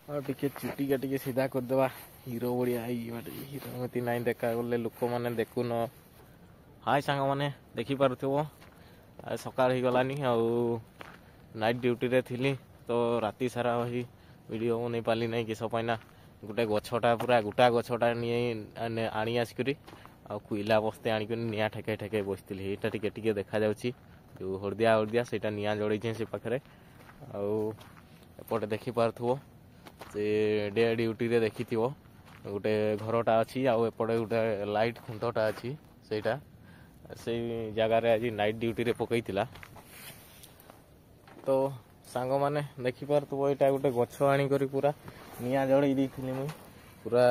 और टिके चुटी का टिके सीधा करदेवा हीरो बढ़िया हीरो मती नाई देखा गले लोक मैंने देखुन हाय सांग मैंने देखी पारुथिबो सकाळ ही गलानी नाइट ड्यूटी रे थिली तो राति सारा वही वीडियो बनै पाली नहीं किस पाइना गोटे गछटा पूरा गोटा गछटा नहीं आनी आसिकरी आ कोइला बस्ते आनिक निया ठेके ठेके बसती यहाँ टिके टिके देखा जाउची जो हरदिया हरदिया सेटा निया जड़े से पाखे एपटे देखी पार्थुबो से डे ड्यूटी रे देखी गोटे घरटा अच्छी आउपटे गोटे लाइट खुंटटा अच्छी सेटा से जगार आज नाइट ड्यूटी रे पकईला तो सांग मैंने देखी पार्थुबो यहाँ गोटे गछ आनिक पूरा निया जड़े देती मुई पूरा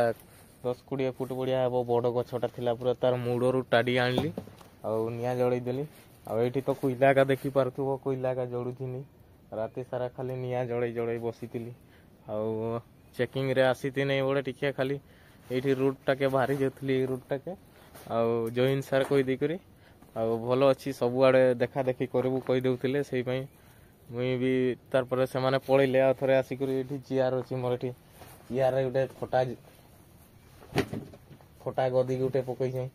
10-20 फुट बढ़िया हे बड़ गछटा थिला पूरा तार मुड़ू टाड़ी आनली निया जड़े देली आठी तो कोइला का देखी पार्थुबो कोइला का जड़ुनी राति सारा खाली निया जड़े जड़े बसी आउ चेकिंग रे आसी नहीं बड़े टिके खाली ये रूट टाके बाहरी जाती रूट टाके आउ जॉइन सार कही देकर भल अच्छी सबुआड़े देखा देखी करू कही देउथिले सेई पई मुई भी तार पर से माने पळैले आ थरे आसिक चेयर अच्छी मोर ये चेयर गोटे फटा गदी गोटे पकई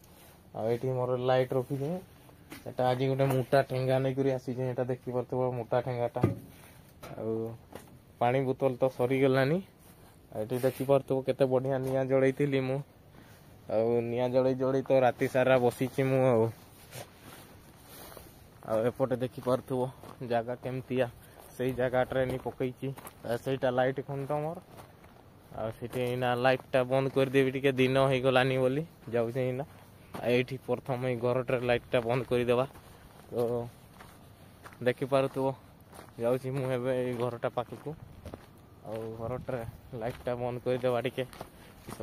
आठी मोर लाइट रखी एटा आज गोटे मोटा ठेंगा नहीं कर आसी देखी पार्थुबो मोटा ठेंगाटा पानी बोतल तो सरीगलानी ये देखी पार्थुबो केते बढ़िया निया जड़े मु निया जड़े जड़े तो राति सारा बसीची मु एपटे देखी पार्थुबो जगह केमतिया से जगह नहीं पकईची सेटा लाइट खुंट मोर आना लाइटा बंद करदेवी टिके दिन हो गलानी बोली जाऊना ये प्रथम घर लाइटा बंद करदेवा तो देखी पार्थुबो जाऊँगी मुझे घरटा पाखक घर लाइटा बंद करदेवा टिके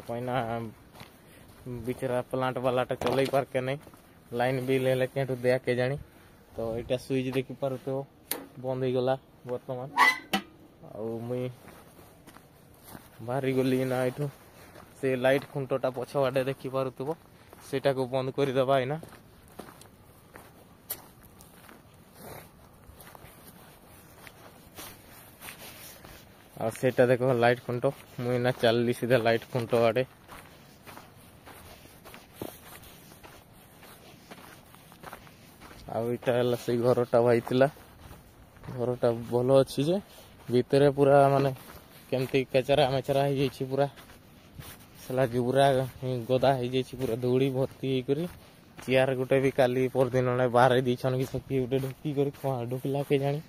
पैना बिचरा प्लांट वालाटा चल पार के नहीं लाइन बिल हेल्ले क्या दिया के जानी तो यहाँ स्विच देखी पार्थुबो बंद हो गला बर्तमान मुई बाहरी गली ना ये से लाइट खुंटटा पछवाड़े देखी पार्थुबो सेटा को बंद करदेवा इना और सेटा देखो लाइट खुंट मुई ना चलली सीधा लाइट खुंट आड़े आईटा से घरटा भाईला घरटा भल अच्छी जे भितर पूरा माने केमती केचरा मेचरा हो पूरा सला जुबरा गदा हो पूरा दौड़ी भर्ती होकर चेयर गोटे भी काली परदिन बाहर दीछन कि सकी गोटे ढुकी कर ढुकला के जानी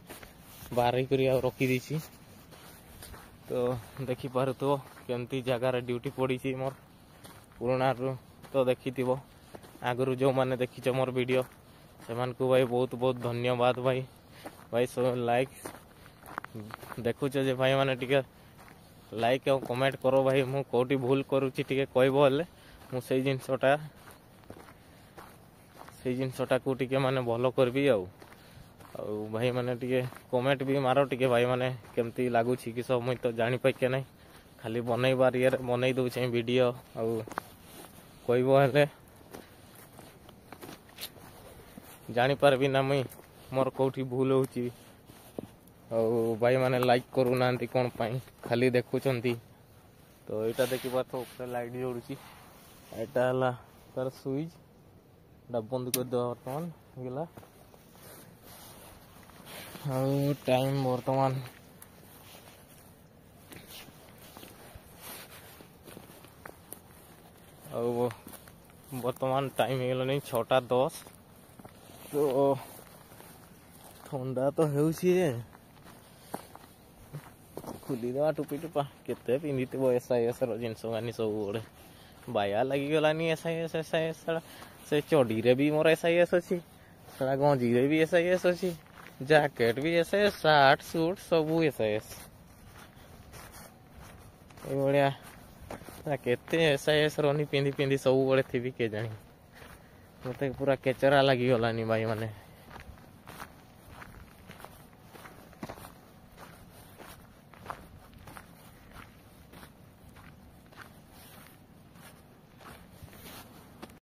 बाहर कर रखी दी तो देखी पारुथबो केमती जगार ड्यूटी पड़ी मोर पुराना तो देखी आगु जो मैंने देखी मोर वीडियो से भाई बहुत बहुत धन्यवाद भाई भाई सब लाइक देखुच जे भाई माने टिके लाइक और कमेंट करो भाई मु कोटी भूल करूची टिके कहबो हेले मु सेई जिनसटा को टिके माने भलो करबी भाई माने टिके कमेंट भी मारो टिके भाई माने केमती लागुची कि सब मुई तो जानी पाइ के नहीं खाली बनैबार ये बनै दउछे वीडियो कहबो हेले जानी पारबी ना मुई मोर कोठी भूल होची भाई माने लाइक करू नांती कोन पाई खाली देखुचंती तो एटा देखि पाथो ऊपर लाइट जोडुची एटा हला तार स्विच डा बंद कर दो वर्तमान गेला टाइम वर्तमान वर्तमान टाइम हेगलानी 6:10 तो ठंडा तो होउछि खुली दवा टुपी टुपा केते पिंदी एसआईएस जिनस गानी सब बड़े बाया लगी गलानी एसआईएस से चढ़ी रे भी मोर एसआईएस अच्छी सारा गंजी रे भी एसआईएस अच्छी जैकेट भी एसआईएस शर्ट सूट सब एसआईएस बढ़िया केते एसआईएस रनी पिंदी पिंदी सब बड़े थी के जानी मत पूरा केचरा लगी गलानी भाई माने